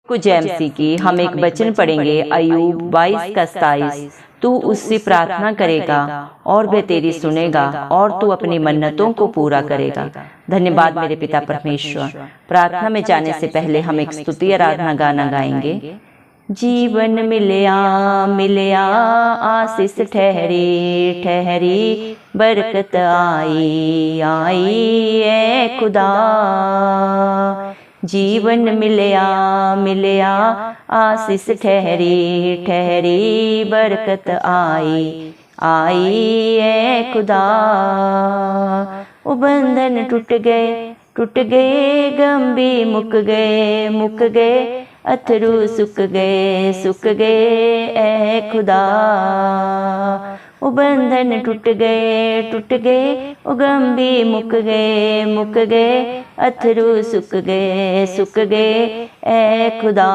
कुछ एमसी की हम एक वचन पढ़ेंगे अय्यूब 22 का 27। तू उससे प्रार्थना करेगा और वह तेरी सुनेगा और तू अपनी मन्नतों को पूरा करेगा। धन्यवाद मेरे पिता परमेश्वर। प्रार्थना में जाने से पहले हम एक स्तुति आराधना गाना गाएंगे। जीवन मिलया मिलया आशीष ठहरी ठहरी, बरकत आई आई ए खुदा। जीवन मिलया मिलया आशीष ठहरी ठहरी, बरकत आई आई ए खुदा। वो बंधन टूट गए गंभी मुक गए, अथरू सुख गए ए खुदा। वो बंधन टूट गए वो गंभी मुक गए, अथरू सुख गए ए खुदा।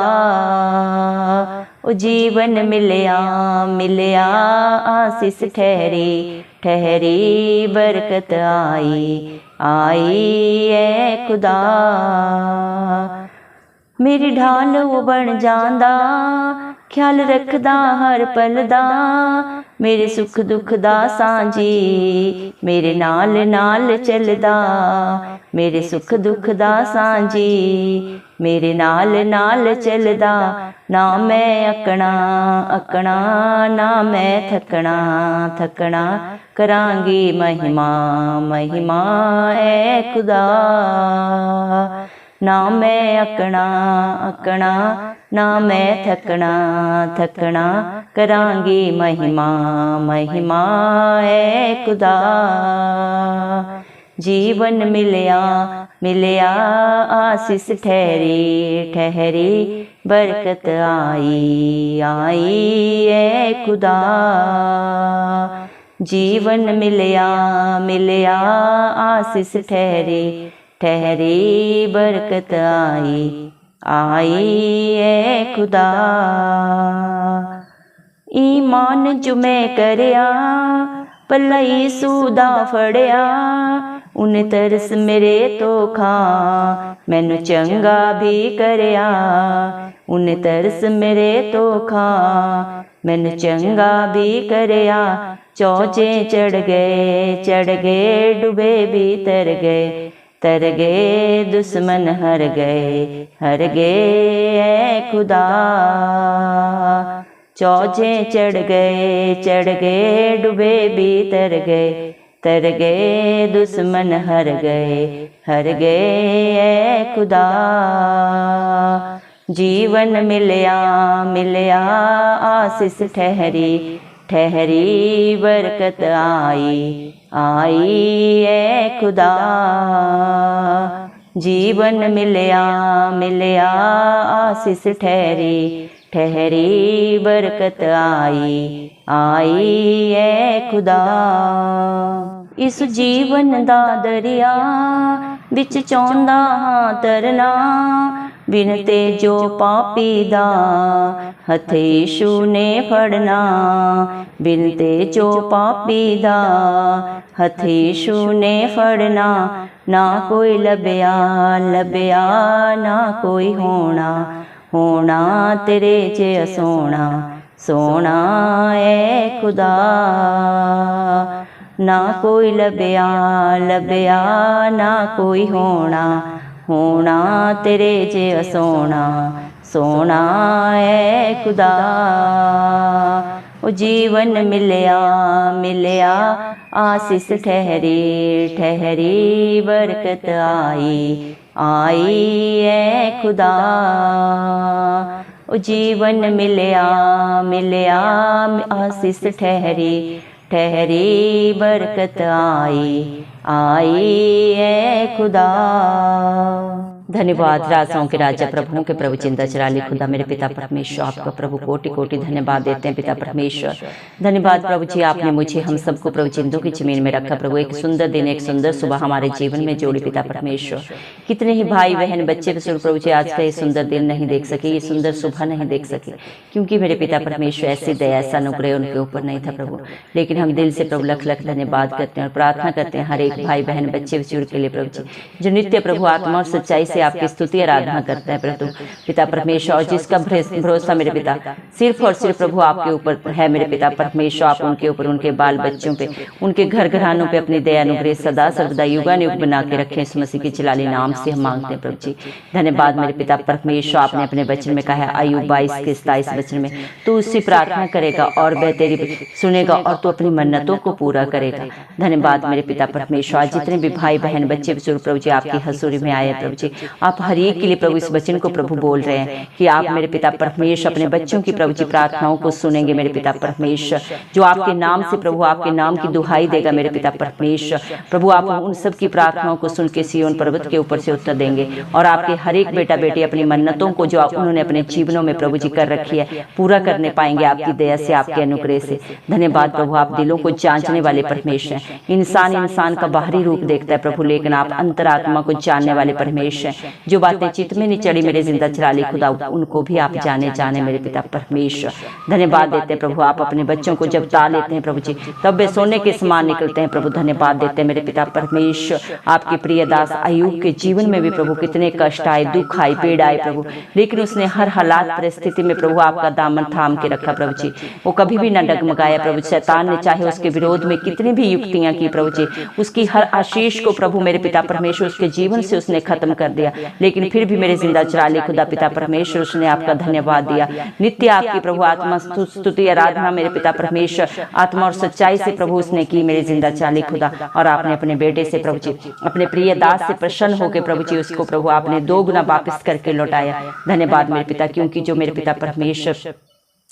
वो जीवन मिलया आशीष ठहरी ठहरी, बरकत आई ए खुदा। मेरी ढाल वो बन जांदा, ख्याल रखदा हर पल दा। मेरे सुख दुख दा सांझी, मेरे नाल नाल चलदा। मेरे सुख दुख दा सांझी, मेरे नाल नाल चलदा। ना मैं अकना ना मैं थकना, करांगी महिमा ए खुदा। ना मैं अकना ना मैं थकना, करांगी महिमा ए खुदा। जीवन मिलया आशीष ठहरी ठहरी, बरकत आई ए खुदा। जीवन मिलया आशीष ठहरी ठहरी, बरकत आई ए खुदा। ईमान जो मैं करया, पल्ला यीशु दा फड़या। उन तरस मेरे तो खा, मैनू चंगा भी करया। उन तरस मेरे तो खा, मैनू चंगा भी करया। चौचे चढ़ गए डूबे भी तर गए, दुश्मन हर गए ए खुदा। चौचे चढ़ गए डूबे भी तर गए, दुश्मन हर गए ए खुदा। जीवन मिलया आशीष ठहरी ठहरी, बरकत आई ए खुदा। जीवन मिलया आशीष ठहरी, बरकत आई ए खुदा। इस जीवन दा दरिया विच चाहुंदा हां तरना। बिन तेजो पापी दा हथ यीशु ने फड़ना। बिन तेजो पापी दा हथ यीशु ने फड़ना। ना कोई लभया ना कोई होना, तेरे च सोना ए खुदा। ना कोई लभया ना कोई होना, तेरे च सोना ए खुदा। ओ जीवन मिलया आशीष ठहरी, बरकत आई ए खुदा। ओ जीवन मिलया आशीष ठहरी, बरकत आई ए खुदा। धन्यवाद राजाओं के राजा प्रभुओं के प्रभु चिंता चराली खुदा मेरे पिता परमेश्वर, आपका प्रभु कोटि कोटि धन्यवाद देते हैं पिता परमेश्वर। धन्यवाद प्रभु जी, आपने मुझे हम सबको प्रभु चिंतों की जमीन में रखा प्रभु। एक सुंदर दिन, एक सुंदर सुबह हमारे जीवन में जोड़ी पिता परमेश्वर। कितने ही भाई बहन बच्चे प्रभु जी आज का ये सुंदर दिन नहीं देख सके, ये सुंदर सुबह नहीं देख सके, क्योंकि मेरे पिता परमेश्वर ऐसी दया ऐसा अनुग्रह उनके ऊपर नहीं था प्रभु। लेकिन हम दिल से प्रभु लख लख धन्यवाद करते हैं और प्रार्थना करते हैं हर एक भाई बहन बच्चे बुजुर्ग के लिए प्रभु जी, जो नित्य प्रभु आत्मा और सच्चाई से से आपकी स्तुति आराधना करते हैं प्रभु पिता परमेश्वर। और जिसका भरोसा मेरे पिता सिर्फ और सिर्फ प्रभु आपके ऊपर है मेरे पिता परमेश्वर, आप उनके ऊपर, उनके बाल बच्चों पे, उनके घर घरानों पे अपनी दया अनुग्रह सदा सर्वदा युगानुयुग बना के रखें। इस मसीह के जलाली नाम से हम मांगते हैं प्रभु जी। धन्यवाद मेरे पिता परमेश्वर। आपने अपने वचन में कहा है अय्यूब 22 के 27 वचन में, तू उससे प्रार्थना करेगा और वह तेरी सुनेगा और तू अपनी मन्नतों को पूरा करेगा। धन्यवाद मेरे पिता परमेश्वर। जितने भी भाई बहन बच्चे बुजुर्ग प्रभु जी आपकी हजूरी में आए प्रभु जी, आप हर एक के लिए प्रभु इस वचन को प्रभु बोल रहे हैं कि आप मेरे पिता परमेश्वर अपने बच्चों की प्रभु जी प्रार्थनाओं को सुनेंगे मेरे पिता परमेश्वर। जो आपके नाम से प्रभु आपके नाम की दुहाई देगा मेरे पिता परमेश्वर, प्रभु आप उन सब की प्रार्थनाओं को सुन के सिय्योन पर्वत के ऊपर से उत्तर देंगे और आपके हर एक बेटा बेटी अपनी मन्नतों को जो उन्होंने अपने जीवनों में प्रभु जी कर रखी है पूरा करने पाएंगे आपकी दया से, आपके अनुग्रह से। धन्यवाद प्रभु, आप दिलों को जांचने वाले परमेश्वर हैं। इंसान का बाहरी रूप देखता है प्रभु, लेकिन आप अंतरात्मा को जानने वाले परमेश्वर हैं। जो बातें चित्त में नहीं चढ़ी मेरे जिंदा चराली खुदा, उनको भी आप जाने मेरे पिता परमेश्वर। धन्यवाद देते हैं प्रभु, आप अपने बच्चों को जब ता लेते हैं प्रभु जी तब वे सोने के समान निकलते हैं प्रभु। धन्यवाद देते हैं मेरे पिता परमेश्वर। आपके प्रिय दास अय्यूब के जीवन में भी प्रभु कितने कष्ट आए, दुख आए, पीड़ा आए प्रभु, लेकिन उसने हर हालात परिस्थिति में प्रभु आपका दामन थाम के रखा प्रभु जी। वो कभी भी न डगमगाया प्रभु। शैतान ने चाहे उसके विरोध में कितनी भी युक्तियां की प्रभु जी, उसकी हर आशीष को प्रभु मेरे पिता परमेश्वर उसके जीवन से उसने खत्म कर दिया, लेकिन फिर भी मेरे जिंदा चराली खुदा पिता परमेश्वर उसने आपका धन्यवाद दिया। नित्य आपकी प्रभु आत्मा स्तुति आराधना मेरे पिता परमेश्वर आत्मा और सच्चाई से प्रभु उसने की मेरे जिंदा चराली खुदा। और आपने अपने बेटे से प्रभु जी, अपने प्रिय दास से प्रसन्न होकर प्रभु जी उसको प्रभु आपने 2 गुना वापस करके लौटाया। धन्यवाद मेरे पिता, क्योंकि जो मेरे पिता परमेश्वर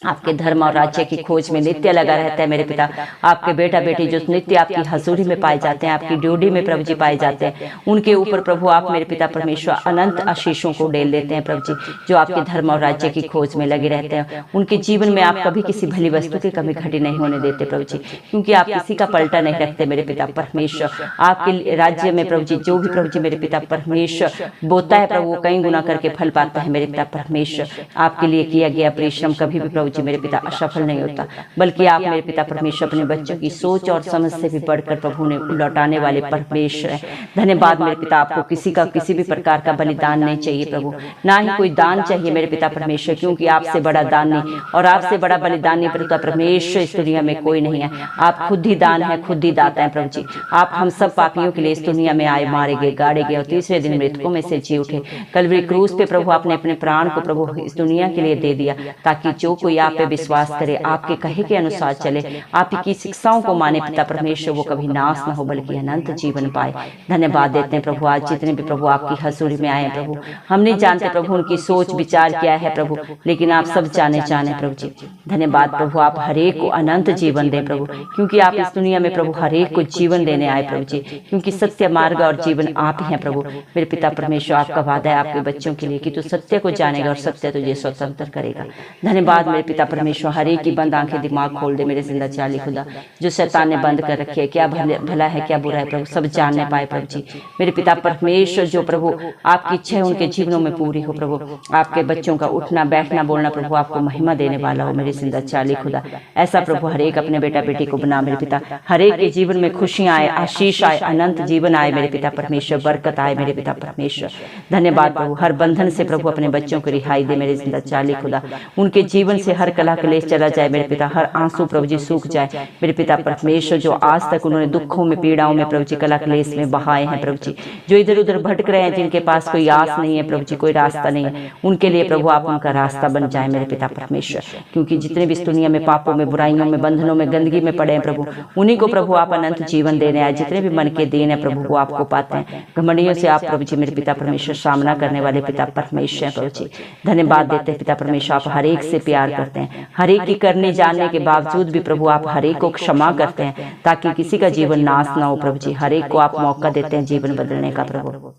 आपके धर्म और राज्य की खोज में नित्य लगा रहता है मेरे पिता, आपके बेटा बेटी जो नित्य आपकी हजूरी में पाए जाते हैं, आपकी ड्यूटी में प्रभु जी पाए जाते हैं, उनके ऊपर प्रभु आप मेरे पिता परमेश्वर अनंत आशीषों को डेल देते हैं प्रभु जी। जो आपके धर्म और राज्य की खोज में लगे रहते हैं, उनके जीवन में आप कभी किसी भली वस्तु की कमी घटी नहीं होने देते प्रभु जी, क्योंकि आप किसी का पलटा नहीं रखते मेरे पिता परमेश्वर। आपके राज्य में प्रभु जी जो भी प्रभु जी मेरे पिता परमेश्वर बोता है प्रभु वो कई गुना करके फल पाता है मेरे पिता परमेश्वर। आपके लिए किया गया परिश्रम कभी भी जी मेरे पिता असफल नहीं होता, बल्कि आप मेरे पिता परमेश्वर अपने बच्चों की सोच और समझ से भी बढ़कर प्रभु ने लौटाने वाले परमेश्वर है। धन्यवाद मेरे पिता, आपको किसी भी प्रकार का बलिदान नहीं चाहिए प्रभु, ना ही कोई दान चाहिए मेरे पिता परमेश्वर, क्योंकि आपसे बड़ा दान नहीं और आपसे बड़ा बलिदान नहीं पिता परमेश्वर इस दुनिया में कोई नहीं है। आप खुद ही दान है, खुद ही दाता है प्रभु जी। आप हम सब पापियों के लिए इस दुनिया में आए, मारे गए, गाड़े गए और तीसरे दिन मृतकों में से जी उठे। कलवरी क्रूस पे प्रभु आपने अपने प्राण को प्रभु इस दुनिया के लिए दे दिया, ताकि जो कोई आप पे विश्वास करे, आपके कहे के अनुसार चले, आपकी शिक्षाओं को माने पिता परमेश्वर, वो कभी नाश न हो बल्कि अनंत जीवन पाए। धन्यवाद देते हैं प्रभु, आज जितने भी प्रभु आपकी हजूरी में आए प्रभु, हम नहीं जानते प्रभु उनकी सोच विचार क्या है प्रभु, लेकिन आप सब जाने प्रभु जी। धन्यवाद प्रभु, आप हरेक को अनंत जीवन दें प्रभु, क्योंकि आप इस दुनिया में प्रभु हरेक को जीवन देने आए प्रभु जी, क्योंकि सत्य मार्ग और जीवन आप ही हैं प्रभु। मेरे पिता परमेश्वर, आपका वादा है आपके बच्चों के लिए कि तू सत्य को जानेगा और सत्य तुझे स्वतंत्र करेगा। धन्यवाद मेरे पिता परमेश्वर, हर एक की बंद आंखें दिमाग खोल दे मेरे जिंदा चाली खुदा, जो शैतान ने बंद कर रखी है, क्या भला है क्या बुरा है प्रभु, सब जानने पाए प्रभु जी। मेरे पिता परमेश्वर, जो प्रभु आपकी इच्छा है उनके जीवनों में पूरी हो प्रभु। आपके बच्चों का उठना बैठना बोलना प्रभु आपको महिमा देने वाला हो मेरे जिंदा चाली खुदा। ऐसा प्रभु हर एक अपने बेटा बेटी को बना मेरे पिता, हर एक के जीवन में खुशियां आए, आशीष आए, अनंत जीवन आए मेरे पिता परमेश्वर, बरकत आए मेरे पिता परमेश्वर। धन्यवाद प्रभु, हर बंधन से प्रभु अपने बच्चों को रिहाई दे मेरे जिंदा चाली खुदा। उनके जीवन से हर कला कलेश चला जाए मेरे पिता, हर आंसू प्रभु जी सूख जाए मेरे पिता परमेश्वर। जो आज तक उन्होंने दुखों में पीड़ाओं में प्रभु जी कला कलेश में बहाए हैं प्रभु जी, जो इधर उधर भटक रहे हैं, जिनके पास कोई आस नहीं है प्रभु जी, कोई रास्ता नहीं है, उनके लिए प्रभु आप उनका रास्ता बन जाए मेरे पिता परमेश्वर। क्योंकि जितने भी इस दुनिया में पापों में बुराइयों में बंधनों में गंदगी में पड़े हैं प्रभु, उन्हीं को प्रभु आप अनंत जीवन देने आए। जितने भी मन के देन है प्रभु वो आपको पाते हैं। घमंडियों से आप प्रभु जी मेरे पिता परमेश्वर सामना करने वाले पिता परमेश्वर प्रभु जी। धन्यवाद देते हैं पिता परमेश्वर, आप हर एक से प्यार करते हैं, हर एक की करने जानने के बावजूद भी प्रभु आप हर एक को क्षमा करते हैं, ताकि किसी का जीवन नाश ना हो प्रभु जी। हर एक को आप मौका देते हैं जीवन बदलने का प्रभु।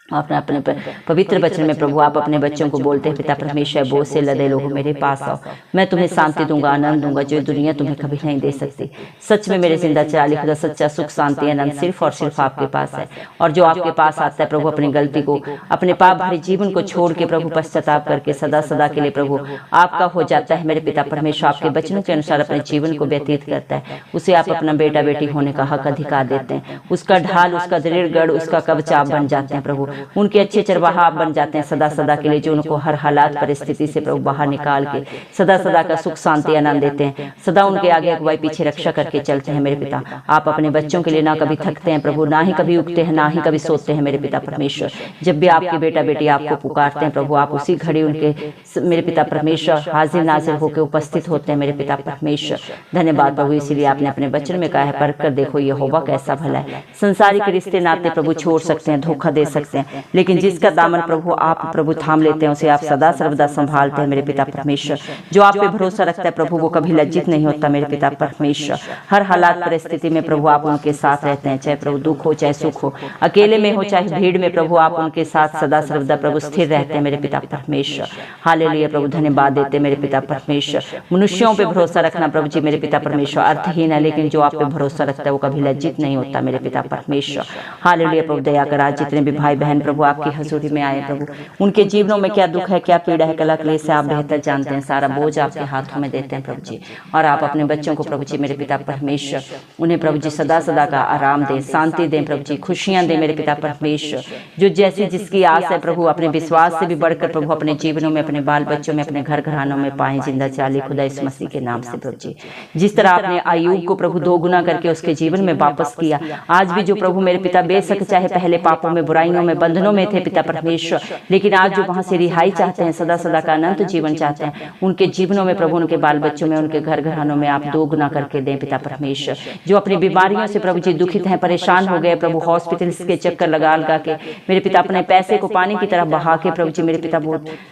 अपने अपने पवित्र वचन में प्रभु आप अपने बच्चों को बोलते हैं पिता परमेश्वर, बोझ से लदे लोगों मेरे पास आओ, मैं तुम्हें शांति दूंगा, आनंद दूंगा, जो दुनिया तुम्हें कभी नहीं दे सकती। सच में मेरे जिंदा चाली खुदा, सच्चा सुख शांति आनंद सिर्फ और सिर्फ आपके पास है। और जो आपके पास आता है प्रभु अपनी गलती को, अपने पाप भरे जीवन को छोड़ के प्रभु पश्चाताप करके सदा सदा के लिए प्रभु आपका हो जाता है मेरे पिता परमेश्वर, आपके वचनों के अनुसार अपने जीवन को व्यतीत करता है, उसे आप अपना बेटा बेटी होने का हक अधिकार देते हैं। उसका ढाल, उसका दृढ़ गढ़, उसका कवच आप बन जाते हैं प्रभु। उनके अच्छे चरवाहा आप बन जाते हैं सदा सदा के लिए, जो उनको हर हालात परिस्थिति से प्रभु बाहर निकाल के सदा सदा का सुख शांति आनंद देते हैं, सदा उनके आगे अगुवाई पीछे रक्षा करके चलते हैं मेरे पिता। आप अपने बच्चों के लिए ना कभी थकते हैं प्रभु, ना ही कभी उगते हैं, ना ही कभी सोते हैं मेरे पिता परमेश्वर। जब भी आपके बेटा बेटी आपको पुकारते हैं प्रभु, आप उसी घड़ी उनके मेरे पिता परमेश्वर हाजिर नाजिर होकर उपस्थित होते हैं मेरे पिता परमेश्वर। धन्यवाद प्रभु, इसीलिए आपने अपने वचन में कहा है, परख कर देखो यहोवा कैसा भला है। संसारिक रिश्ते नाते प्रभु छोड़ सकते हैं, धोखा दे सकते हैं, लेकिन जिसका दामन प्रभु आप प्रभु थाम लेते हैं, उसे आप सदा सर्वदा संभालते हैं मेरे पिता परमेश्वर। जो आप पे भरोसा रखता है प्रभु, वो कभी लज्जित नहीं होता मेरे पिता परमेश्वर। हर हालात परिस्थिति में प्रभु आप उनके साथ रहते हैं, चाहे प्रभु दुख हो चाहे सुख हो, अकेले में हो चाहे भीड़ में प्रभु आप उनके साथ सदा सर्वदा प्रभु स्थिर रहते हैं मेरे पिता परमेश्वर। हालेलुया प्रभु, धन्यवाद देते मेरे पिता परमेश्वर। मनुष्यों पे भरोसा रखना प्रभु जी मेरे पिता परमेश्वर अर्थहीन है, लेकिन जो आप पे भरोसा रखता है वो कभी लज्जित नहीं होता मेरे पिता परमेश्वर। हालेलुया प्रभु, दया कर आज जितने भी भाई बहन प्रभु आपकी हजूरी में आए प्रभु, उनके जीवनों में क्या दुख है, क्या पीड़ा है, कलह क्लेश से आप बेहतर जानते हैं। सारा बोझ आपके हाथों में देते हैं प्रभु जी, और आप अपने बच्चों को प्रभु जी मेरे पिता परमेश्वर, उन्हें प्रभु जी सदा सदा का आराम दें, शांति दें प्रभु जी, खुशियां दें मेरे पिता परमेश्वर। जो जैसी जिसकी आस है प्रभु, अपने विश्वास से भी बढ़कर प्रभु अपने जीवनों में, अपने बाल बच्चों में, अपने घर घरानों में पाए जिंदा चाली खुदा इस मसीह के नाम से प्रभु जी। जिस तरह आपने अय्यूब को प्रभु 2 गुना करके उसके जीवन में वापस किया, आज भी जो प्रभु मेरे पिता बेशक चाहे पहले पापों में, बुराइयों में, बंधनों में थे पिता परमेश्वर, लेकिन आज जो वहां से रिहाई चाहते हैं, सदा सदा का अनंत जीवन चाहते हैं, उनके जीवनों में प्रभु, उनके बाल बच्चों में, उनके घर घरानों में आप 2 गुना करके दें पिता परमेश्वर। जो अपनी बीमारियों से प्रभु जी दुखित हैं, परेशान हो गए प्रभु, हॉस्पिटल के चक्कर लगा लगा के मेरे पिता अपने पैसे को पानी की तरह बहा के प्रभु जी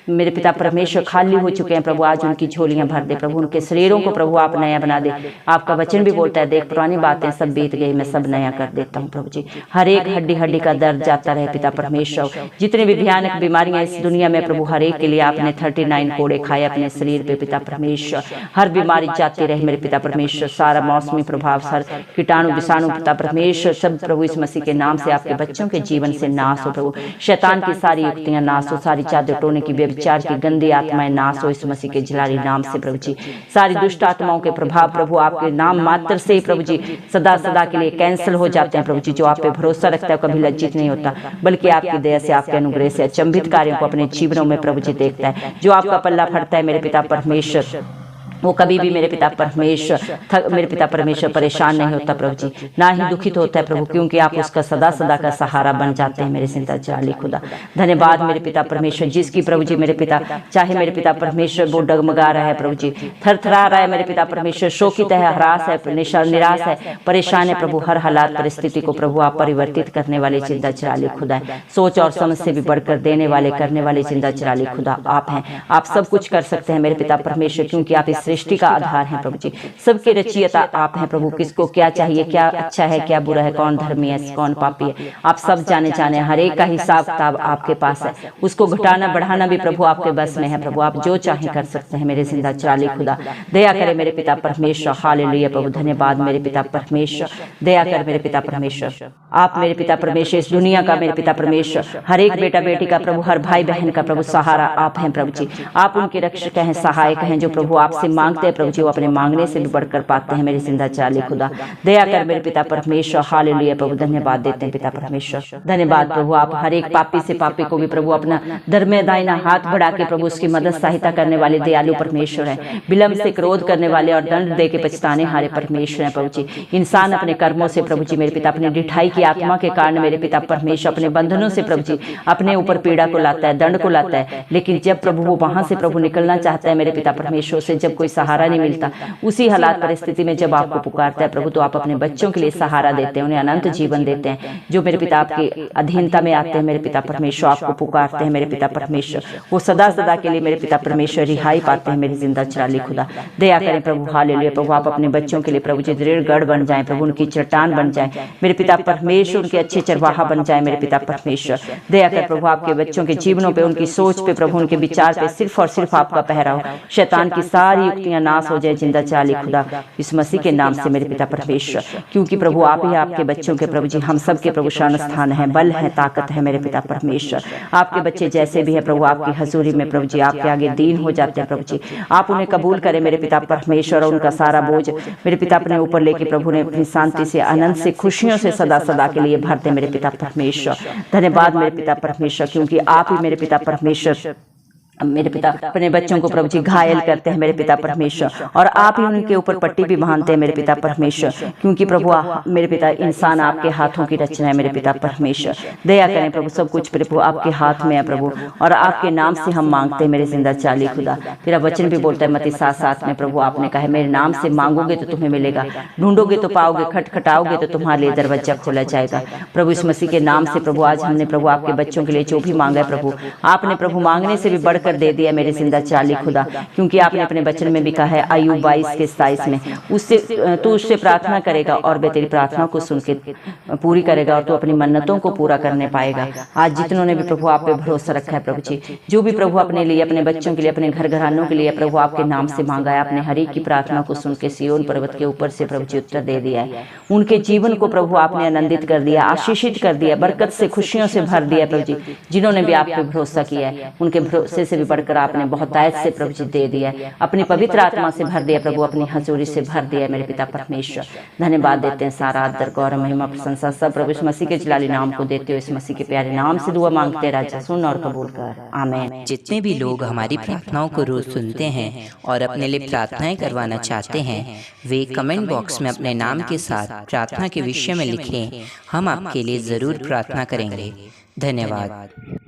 मेरे पिता परमेश्वर खाली हो चुके हैं प्रभु, आज उनकी झोलियां भर दे प्रभु, उनके शरीरों को प्रभु आप नया बना दे। आपका वचन भी बोलता है, देख पुरानी बातें सब बीत गई, मैं सब नया कर देता हूँ प्रभु जी। हर एक हड्डी हड्डी का दर्द जाता रहे पिता परमेश्वर। जितने भी भयानक बीमारियां इस दुनिया में प्रभु, हर एक के लिए आपने 39 कोड़े खाए अपने शरीर पे पिता परमेश्वर। हर बीमारी जाती रहे मेरे पिता परमेश्वर, सारा मौसमी प्रभाव, हर कीटाणु विषाणु पिता परमेश्वर सब प्रभु इस मसीह के नाम से आपके बच्चों के जीवन से नाश हो प्रभु। शैतान की सारी युक्तियां नाश हो, सारी चादर टोने की, व्यभिचार की गंदी आत्माएं नाश हो इस मसीह के जलाली नाम से प्रभु जी। सारी दुष्ट आत्माओं के प्रभाव प्रभु आपके नाम मात्र से ही प्रभु जी सदा सदा के लिए कैंसिल हो जाते हैं प्रभु जी। जो आप पे भरोसा रखता है कभी लज्जित नहीं होता, बल्कि आपकी दया से, आपके अनुग्रह से अचंभित कार्यों को अपने जीवनों में प्रभु जी देखता है। जो आपका पल्ला फटता है मेरे पिता परमेश्वर, वो कभी भी मेरे पिता परमेश्वर परेशान नहीं होता प्रभु जी, ना ही दुखित होता है प्रभु, क्योंकि आप उसका सदा सदा का सहारा बन जाते हैं मेरे जिंदा जाली खुदा। धन्यवाद मेरे पिता परमेश्वर, जिसकी प्रभु जी मेरे पिता चाहे मेरे पिता परमेश्वर वो डगमगा रहा है प्रभु जी, थरथरा रहा है मेरे पिता परमेश्वर, शोकित है, हरास है, निराश है, परेशान है प्रभु, हर हालात परिस्थिति को प्रभु आप परिवर्तित करने वाले जिंदा जाली खुदा है। सोच और समझ से भी बढ़कर देने वाले, करने वाले जिंदा जाली खुदा आप हैं। आप सब कुछ कर सकते हैं मेरे पिता परमेश्वर, क्योंकि आप इस सृष्टि का आधार है प्रभु जी। सबके रचयिता आप हैं प्रभु, किसको क्या चाहिए, क्या अच्छा है, क्या बुरा है, कौन धर्मी है, कौन पापी है, आप सब जाने हर एक का हिसाब किताब आपके पास है। उसको घटाना बढ़ाना भी प्रभु आपके बस में है प्रभु, आप जो चाहे कर सकते हैं मेरे जिंदा चाली खुदा। दया करे मेरे पिता परमेश्वर, हालेलुया प्रभु, धन्यवाद मेरे पिता परमेश्वर। दया कर मेरे पिता परमेश्वर, आप मेरे पिता परमेश्वर इस दुनिया का मेरे पिता परमेश्वर, हर एक बेटा बेटी का प्रभु, हर भाई बहन का प्रभु सहारा आप हैं प्रभु जी। आप उनके रक्षक हैं, सहायक हैं, जो प्रभु आपसे मांगते हैं प्रभु जी, वो अपने मांगने से भी बढ़कर पाते हैं मेरे जिंदा चाली खुदा। दया कर मेरे पिता परमेश्वर, हालेलुया प्रभु, धन्यवाद देते हैं पिता परमेश्वर। धन्यवाद प्रभु, आप हर एक पापी से पापी को भी प्रभु अपना दरमे दाहिना हाथ बढ़ा के प्रभु उसकी मदद सहायता करने वाले दयालु परमेश्वर है। विलंब से क्रोध करने वाले और दंड दे के पछताने हारे परमेश्वर है प्रभु जी। इंसान अपने कर्मों से प्रभु जी मेरे पिता, अपनी ढिठाई की आत्मा के कारण मेरे पिता परमेश्वर अपने बंधनों से प्रभु जी अपने ऊपर पीड़ा को लाता है, दंड को लाता है। लेकिन जब प्रभु वो वहां से प्रभु निकलना चाहता है मेरे पिता परमेश्वर से, जब कोई सहारा नहीं मिलता, उसी हालात परिस्थिति में जब आपको पुकारता है प्रभु, तो आप अपने बच्चों के लिए सहारा देते हैं, उन्हें अनंत जीवन देते हैं। जो मेरे पिता आपकी अधीनता में आते हैं मेरे पिता परमेश्वर, आपको पुकारते हैं मेरे पिता परमेश्वर, वो सदा सदा के लिए मेरे पिता परमेश्वर रिहाई पाते हैं मेरे जिंदा चाली खुदा। दया करें प्रभु, हालेलुया प्रभु, आप अपने बच्चों के लिए प्रभु जी दृढ़ गढ़ बन जाए प्रभु, उनकी चट्टान बन जाए मेरे पिता परमेश्वर, उनके अच्छे चरवाहा बन जाए मेरे पिता परमेश्वर। दया कर प्रभु, आपके बच्चों के जीवनों पे, उनकी सोच पे प्रभु, उनके विचार पे सिर्फ और सिर्फ आपका पहरा हो। शैतान की सारी युक्तियां नाश हो जाए जिंदा चाली खुदा, इस मसीह के नाम से मेरे पिता परमेश्वर, क्योंकि प्रभु आप ही आपके बच्चों के प्रभु जी हम सब के प्रभु शरण स्थान है, बल है, ताकत है मेरे पिता परमेश्वर। आपके बच्चे जैसे भी है प्रभु आपकी हजूरी में प्रभु जी आपके आगे दीन हो जाते हैं प्रभु जी, आप उन्हें कबूल करें मेरे पिता परमेश्वर, और उनका सारा बोझ मेरे पिता अपने ऊपर लेके प्रभु ने अपनी शांति से, आनंद से, खुशियों से सदा सदा के लिए भरते मेरे पिता परमेश्वर। धन्यवाद मेरे पिता परमेश्वर, क्योंकि आप ही मेरे पिता परमेश्वर मेरे पिता अपने बच्चों को प्रभु जी घायल करते हैं मेरे पिता परमेश्वर, और आप ही उनके ऊपर पट्टी भी बांधते हैं मेरे पिता परमेश्वर, क्योंकि प्रभु मेरे पिता इंसान आपके हाथों की रचना है मेरे पिता परमेश्वर। दया करें प्रभु, सब कुछ प्रभु आपके हाथ में है प्रभु, और आपके नाम से हम मांगते हैं मेरे जिंदा चाली खुदा। तेरा वचन भी बोलता है मत्ती 7:7 में प्रभु आपने कहा है मेरे नाम से मांगोगे तो तुम्हें मिलेगा, ढूंढोगे तो पाओगे, खटखटाओगे तो तुम्हारे लिए दरवाजा खोला जाएगा। प्रभु इस मसीह के नाम से प्रभु आज हमने प्रभु आपके बच्चों के लिए जो भी मांगा है प्रभु, आपने प्रभु मांगने से भी बढ़कर दे दिया मेरे जिंदा चाली खुदा, क्योंकि आपने अपने वचन में भी कहा है अय्यूब 22:27 में उससे तू उससे प्रार्थना करेगा और वह तेरी प्रार्थना को सुन के पूरी करेगा, और तू अपनी मन्नतों को पूरा करने पाएगा। आज जितनों ने भी प्रभु आप पे भरोसा रखा है प्रभु जी, जो भी प्रभु अपने लिए, अपने बच्चों के लिए, अपने घर घरानों के लिए प्रभु आपके नाम से मांगा है, आपने हर एक की प्रार्थना को सुन के सिय्योन पर्वत के ऊपर से प्रभु जी उत्तर दे दिया है। उनके जीवन को प्रभु आपने आनंदित कर दिया, आशीषित कर दिया, बरकत से, खुशियों से भर दिया प्रभु जी। जिन्होंने भी आप पे भरोसा किया है उनके भरोसे से भी बढ़कर आपने बहुत दायित्व से प्रभु जी दे दिया, अपनी पवित्र आत्मा से भर दिया प्रभु, अपनी हजूरी से भर दिया मेरे पिता परमेश्वर। धन्यवाद देते हैं, सारा आदर गौरव महिमा प्रशंसा सब प्रभु इस मसीह के जलाली नाम को देते हो, इस मसीह के प्यारे नाम से दुआ मांगते हैं राजा, सुन और कबूल कर, आमीन। जितने भी लोग हमारी प्रार्थनाओं को रोज सुनते हैं और अपने लिए प्रार्थनाएं करवाना चाहते हैं, वे कमेंट बॉक्स में अपने नाम के साथ प्रार्थना के विषय में लिखें, हम आपके लिए जरूर प्रार्थना करेंगे। धन्यवाद।